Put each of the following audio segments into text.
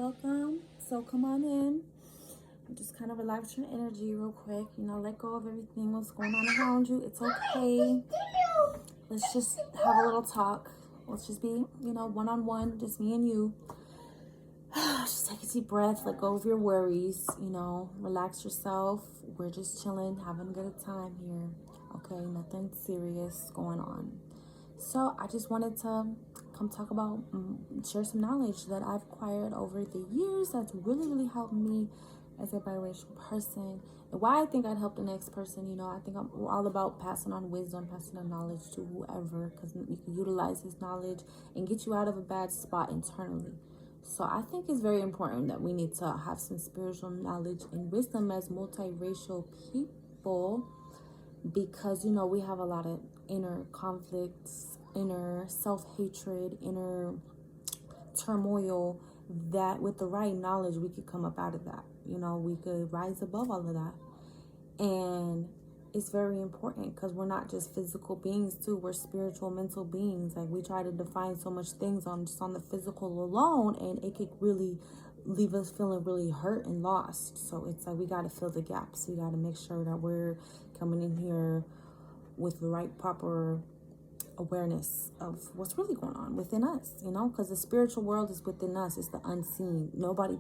welcome. So come on in. Just kind of relax your energy real quick. Let go of everything what's going on around you. It's okay. Let's just have a little talk. Let's just be, one-on-one, just me and you. Just take a deep breath. Let go of your worries. Relax yourself. We're just chilling, having a good time here. Okay, nothing serious going on. So I just wanted to come talk about, share some knowledge that I've acquired over the years that's really, really helped me as a biracial person. And why I think I'd help the next person, I think I'm all about passing on wisdom, passing on knowledge to whoever, because you can utilize this knowledge and get you out of a bad spot internally. So I think it's very important that we need to have some spiritual knowledge and wisdom as multiracial people, because we have a lot of inner conflicts, inner self-hatred, inner turmoil, that with the right knowledge we could come up out of that. We could rise above all of that. And it's very important because we're not just physical beings too, we're spiritual, mental beings. Like, we try to define so much things on the physical alone, and it could really leave us feeling really hurt and lost. So it's like we got to fill the gaps. We got to make sure that we're coming in here with the right proper awareness of what's really going on within us, because the spiritual world is within us. It's the unseen.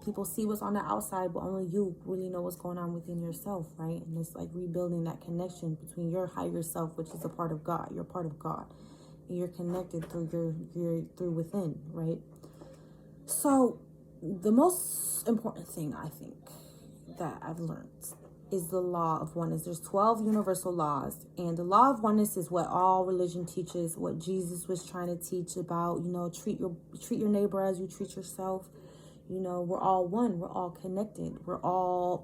People see what's on the outside, but only you really know what's going on within yourself, right? And it's like rebuilding that connection between your higher self, which is a part of God. You're part of God, and you're connected through through within, right? So the most important thing I think that I've learned is the law of oneness. There's 12 universal laws, and the law of oneness is what all religion teaches, what Jesus was trying to teach about, treat your neighbor as you treat yourself. We're all one, we're all connected, we're all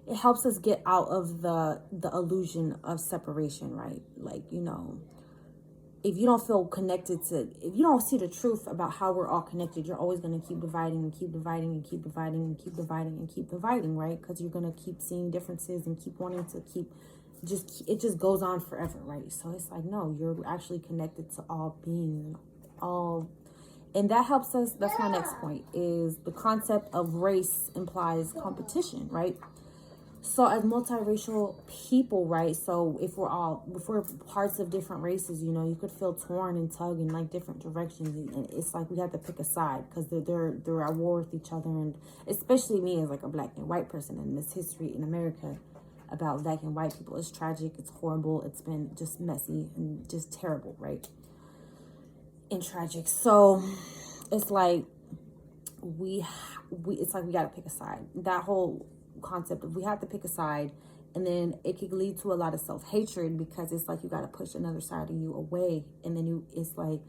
it helps us get out of the illusion of separation, right? Like, if you don't feel connected if you don't see the truth about how we're all connected, you're always going to keep dividing and keep dividing and keep dividing and keep dividing and keep dividing, right? Because you're going to keep seeing differences and keep wanting to it just goes on forever, right? So it's like, no, you're actually connected to all beings, and that helps us. That's my next point, is the concept of race implies competition, right? So as multiracial people, right? So if we're parts of different races, you could feel torn and tug in like different directions, and it's like we have to pick a side because they're at war with each other. And especially me as like a black and white person, in this history in America about black and white people, it's tragic, it's horrible, it's been just messy and just terrible, right? And tragic. So it's like it's like we got to pick a side. That whole concept of we have to pick a side, and then it could lead to a lot of self-hatred, because it's like you got to push another side of you away, and then it's like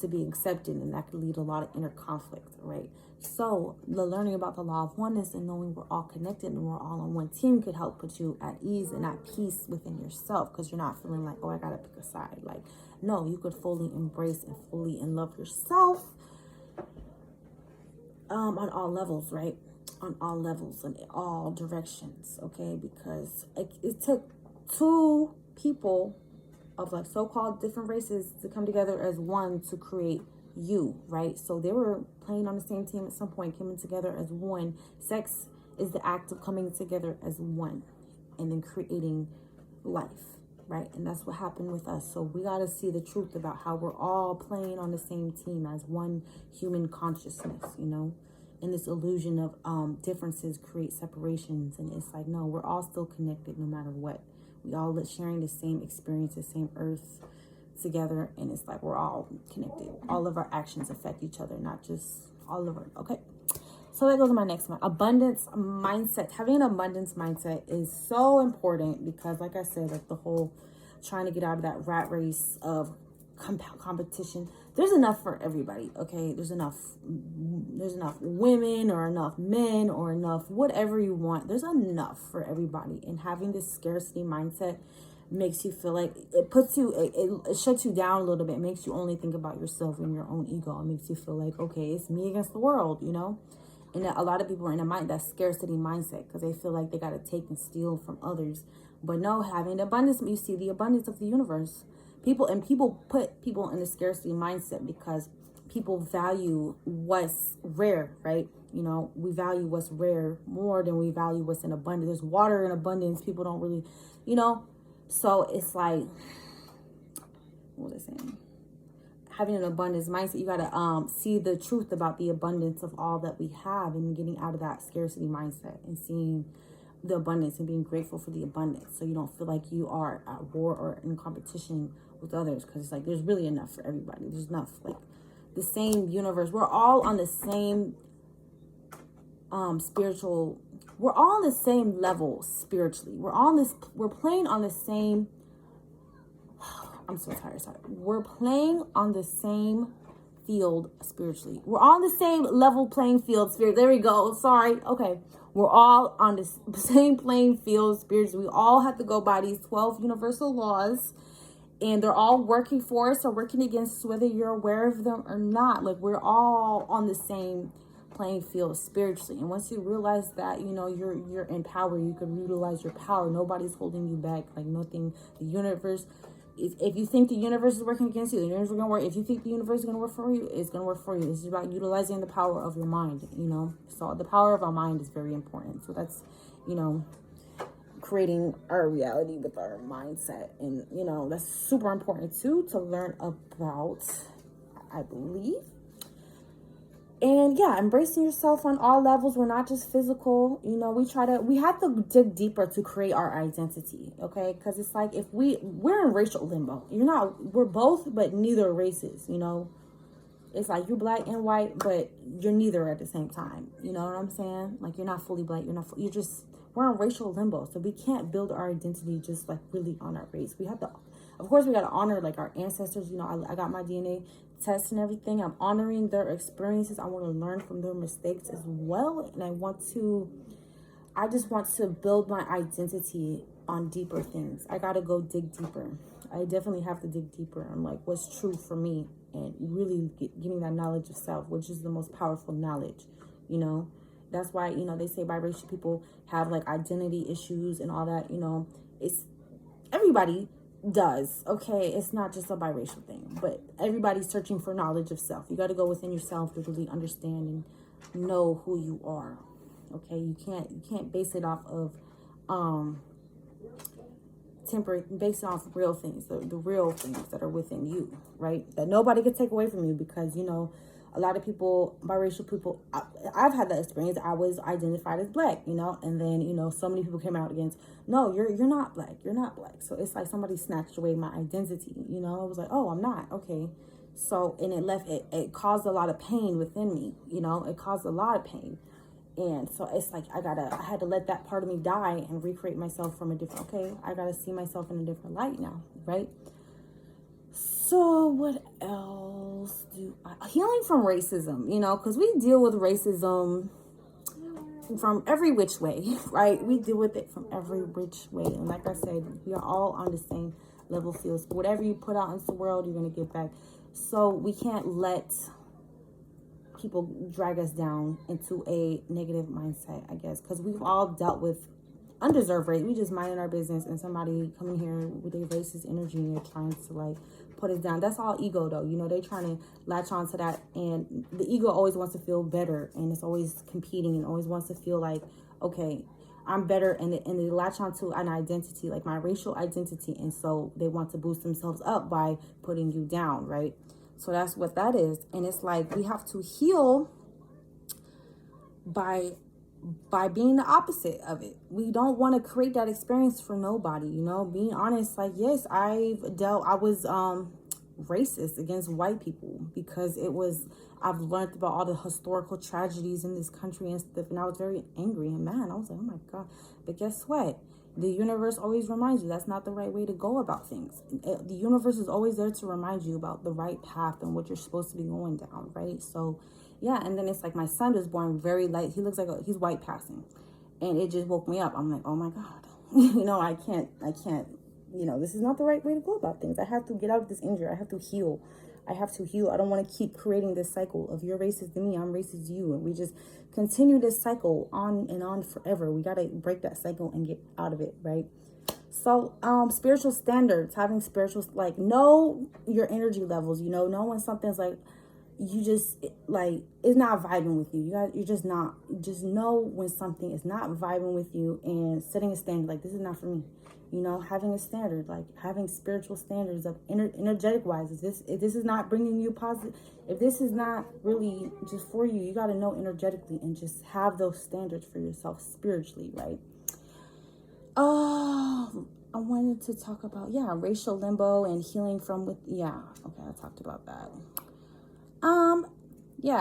to be accepted, and that could lead to a lot of inner conflict, right? So the learning about the law of oneness and knowing we're all connected and we're all on one team could help put you at ease and at peace within yourself, because you're not feeling like, oh, I gotta pick a side. Like, no, you could fully embrace and fully love yourself on all levels, right? On all levels and in all directions, okay? Because it took two people of like so-called different races to come together as one to create you, right? So they were playing on the same team at some point, coming together as one. Sex is the act of coming together as one and then creating life, right? And that's what happened with us. So we got to see the truth about how we're all playing on the same team as one human consciousness, and this illusion of differences create separations. And it's like, no, we're all still connected no matter what. We all sharing the same experience, the same earth together. And it's like we're all connected. All of our actions affect each other, not just all of our, okay? So that goes to my next one. Abundance mindset. Having an abundance mindset is so important, because like I said, like the whole trying to get out of that rat race of competition. There's enough for everybody, okay? There's enough women or enough men or enough whatever you want. There's enough for everybody. And having this scarcity mindset makes you feel like it shuts you down a little bit. It makes you only think about yourself and your own ego. It makes you feel like, okay, it's me against the world, And a lot of people are in that scarcity mindset because they feel like they got to take and steal from others. But no, having abundance, you see the abundance of the universe. People put people in the scarcity mindset because people value what's rare, right? You know, we value what's rare more than we value what's in abundance. There's water in abundance. People don't really, you know, so it's like, what was I saying? Having an abundance mindset, you got to see the truth about the abundance of all that we have, and getting out of that scarcity mindset and seeing the abundance and being grateful for the abundance, so you don't feel like you are at war or in competition with others, because it's like there's really enough for everybody. There's enough, like the same universe. We're all on the same spiritual, we're all on the same level spiritually. We're playing on the same, I'm so tired, sorry. We're playing on the same field spiritually. We're on the same level playing field spirit. There we go. Sorry. Okay. We're all on the same playing field spiritually. We all have to go by these 12 universal laws, and they're all working for us or working against us, whether you're aware of them or not. Like, we're all on the same playing field spiritually. And once you realize that, you know, you're in power, you can utilize your power. Nobody's holding you back. Like, nothing. The universe, if you think the universe is working against you, the universe is going to work. If you think the universe is going to work for you, it's going to work for you. It's about utilizing the power of your mind, you know. So the power of our mind is very important. So that's, you know, creating our reality with our mindset. And, you know, that's super important too, to learn about, I believe. And yeah, embracing yourself on all levels. We're not just physical, you know. We have to dig deeper to create our identity, okay? Because it's like, if we're in racial limbo. We're both, but neither races, you know. It's like you're black and white, but you're neither at the same time. You know what I'm saying? Like, you're not fully black, we're in racial limbo. So we can't build our identity just like really on our race. We have to, of course, we got to honor like our ancestors. You know, I got my DNA test and everything. I'm honoring their experiences. I want to learn from their mistakes as well. And I just want to build my identity on deeper things. I got to go dig deeper. I definitely have to dig deeper on like what's true for me, and really getting that knowledge of self, which is the most powerful knowledge, you know. That's why, you know, they say biracial people have like identity issues and all that, you know. Everybody does, okay? It's not just a biracial thing, but everybody's searching for knowledge of self. You got to go within yourself to really understand and know who you are, okay? You can't base it off of based off real things, the real things that are within you, right? That nobody can take away from you, because, you know, a lot of people, biracial people, I've had that experience. I was identified as black, you know, and then, you know, so many people came out against, no, you're not black. You're not black. So it's like somebody snatched away my identity, you know. I was like, oh, I'm not. Okay. So, and it caused a lot of pain within me, you know. It caused a lot of pain. And so it's like, I had to let that part of me die and recreate myself from a different, I got to see myself in a different light now, right? So what else healing from racism, you know, because we deal with racism from every which way, right? We deal with it from every which way. And like I said, we are all on the same level field. Whatever you put out into the world, you're going to get back. So we can't let people drag us down into a negative mindset, I guess, because we've all dealt with undeserved rape. We just minding our business, and somebody coming here with their racist energy and they're trying to like put us down. That's all ego, though. You know, they're trying to latch on to that, and the ego always wants to feel better, and it's always competing and always wants to feel like, okay, I'm better, and they latch on to an identity, like my racial identity, and so they want to boost themselves up by putting you down, right? So that's what that is. And it's like, we have to heal by being the opposite of it. We don't want to create that experience for nobody, you know. Being honest, like, yes, I was racist against white people because I've learned about all the historical tragedies in this country and stuff, and I was very angry and mad. I was like, oh my God. But guess what? The universe always reminds you that's not the right way to go about things. The universe is always there to remind you about the right path and what you're supposed to be going down, right? So, yeah, and then it's like my son was born very light. He looks like he's white passing. And it just woke me up. I'm like, oh my God. You know, I can't, you know, this is not the right way to go about things. I have to get out of this injury. I have to heal. I don't want to keep creating this cycle of you're racist to me, I'm racist to you. And we just continue this cycle on and on forever. We got to break that cycle and get out of it, right? So, spiritual standards, having spiritual, like, know your energy levels, you know when something's like, you just, like, it's not vibing with you. You're just not, just know when something is not vibing with you, and setting a standard, like, this is not for me. You know, having a standard, like having spiritual standards of energetic wise. If this is not bringing you positive, if this is not really just for you, you got to know energetically and just have those standards for yourself spiritually, right? I wanted to talk about, racial limbo and healing from okay, I talked about that.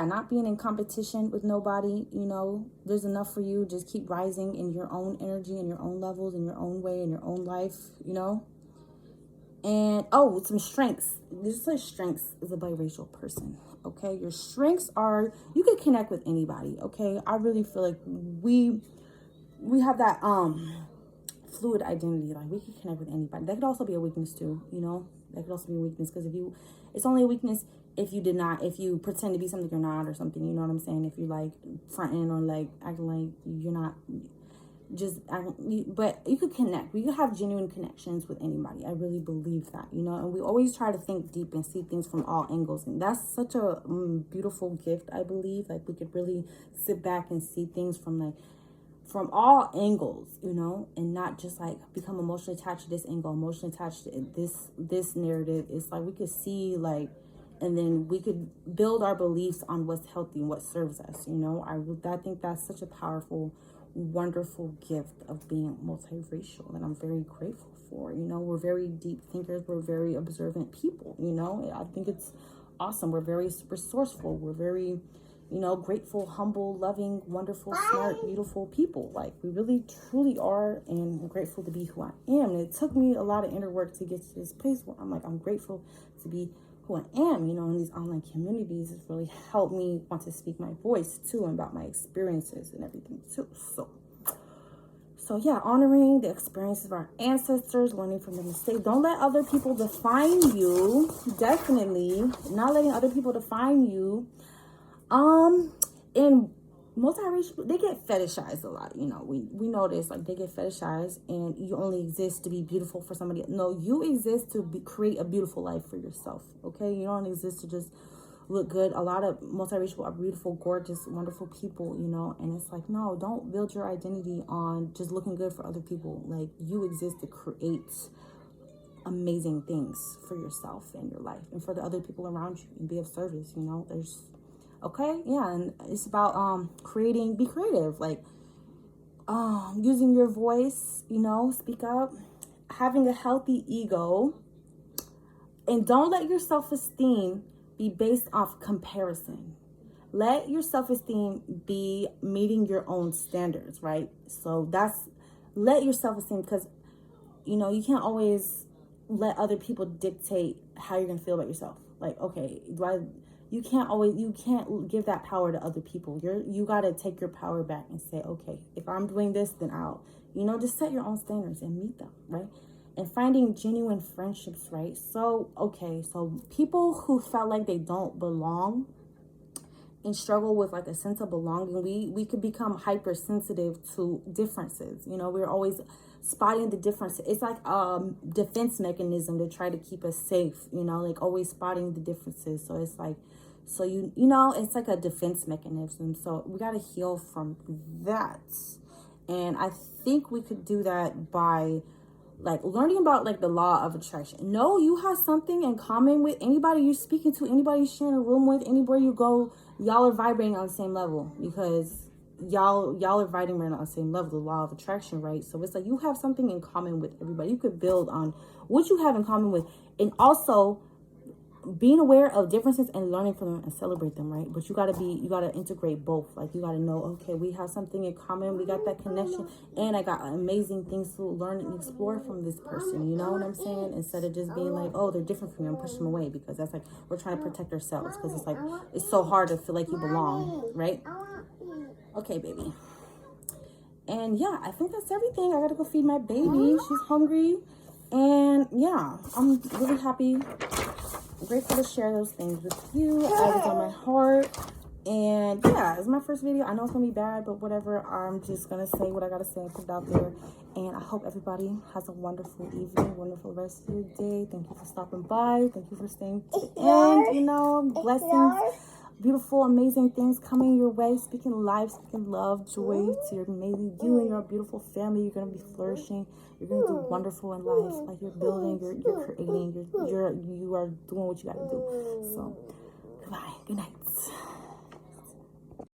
Not being in competition with nobody, you know, there's enough for you. Just keep rising in your own energy, in your own levels, in your own way, in your own life, you know. And, some strengths. This is strengths as a biracial person, okay? Your strengths are, you can connect with anybody, okay? I really feel like we have that, fluid identity. Like, we can connect with anybody. That could also be a weakness too, you know. That could also be a weakness, because it's only a weakness if you pretend to be something you're not, or something, you know what I'm saying? If you like fronting or like acting like you're not, but you could connect. We could have genuine connections with anybody. I really believe that, you know. And we always try to think deep and see things from all angles, and that's such a beautiful gift, I believe. Like, we could really sit back and see things from all angles, you know, and not just like become emotionally attached to this angle, emotionally attached to this narrative. It's like we could see, like, and then we could build our beliefs on what's healthy and what serves us, you know. I think that's such a powerful, wonderful gift of being multiracial, and I'm very grateful for. You know, we're very deep thinkers, we're very observant people, you know. I think it's awesome. We're very resourceful, we're very, you know, grateful, humble, loving, wonderful, smart, beautiful people. Like, we really truly are, and I'm grateful to be who I am. And it took me a lot of inner work to get to this place where I'm grateful to be who I am, you know. In these online communities, it's really helped me want to speak my voice too, and about my experiences and everything too. So yeah, honoring the experiences of our ancestors, learning from the mistakes. Don't let other people define you. Definitely not letting other people define you. And multiracial, they get fetishized a lot, you know. We know this, like, they get fetishized, and you only exist to be beautiful for somebody else. No, you exist to create a beautiful life for yourself, okay? You don't exist to just look good. A lot of multiracial are beautiful, gorgeous, wonderful people, you know. And it's like, no, don't build your identity on just looking good for other people. Like, you exist to create amazing things for yourself and your life, and for the other people around you, and be of service, you know. Okay, yeah, and it's about be creative, like using your voice, you know, speak up, having a healthy ego, and don't let your self-esteem be based off comparison. Let your self-esteem be meeting your own standards, right? So let your self-esteem, because, you know, you can't always let other people dictate how you're gonna feel about yourself. Like, okay, you can't give that power to other people. You got to take your power back and say, okay, if I'm doing this, then just set your own standards and meet them, right? And finding genuine friendships, right? So people who felt like they don't belong and struggle with like a sense of belonging, we could become hypersensitive to differences. You know, we're always spotting the difference. It's like a defense mechanism to try to keep us safe, you know, like always spotting the differences. So it's like, it's like a defense mechanism. So we got to heal from that. And I think we could do that by like learning about like the law of attraction. No, you have something in common with anybody you're speaking to, anybody you're sharing a room with, anywhere you go. Y'all are vibrating on the same level, because y'all are vibrating on the same level, the law of attraction, right? So it's like you have something in common with everybody. You could build on what you have in common with, and also being aware of differences and learning from them and celebrate them, right? But you gotta integrate both. Like, you gotta know, okay, we have something in common, we got that connection, and I got amazing things to learn and explore from this person, you know what I'm saying? Instead of just being like, oh, they're different from me, I'm pushing them away, because that's like, we're trying to protect ourselves, because it's like, it's so hard to feel like you belong, right? Okay, baby. And yeah, I think that's everything. I gotta go feed my baby, she's hungry. And yeah, I'm really happy, grateful to share those things with you. I was on my heart. And yeah, it's my first video. I know it's gonna be bad, but whatever. I'm just gonna say what I gotta say and put it out there. And I hope everybody has a wonderful evening, wonderful rest of your day. Thank you for stopping by. Thank you for staying to the end. You know, blessings, beautiful, amazing things coming your way. Speaking life, speaking love, joy to your amazing you and your beautiful family. You're gonna be flourishing. You're gonna do wonderful in life. Like you're building, you're creating, you are doing what you gotta do. So goodbye, good night.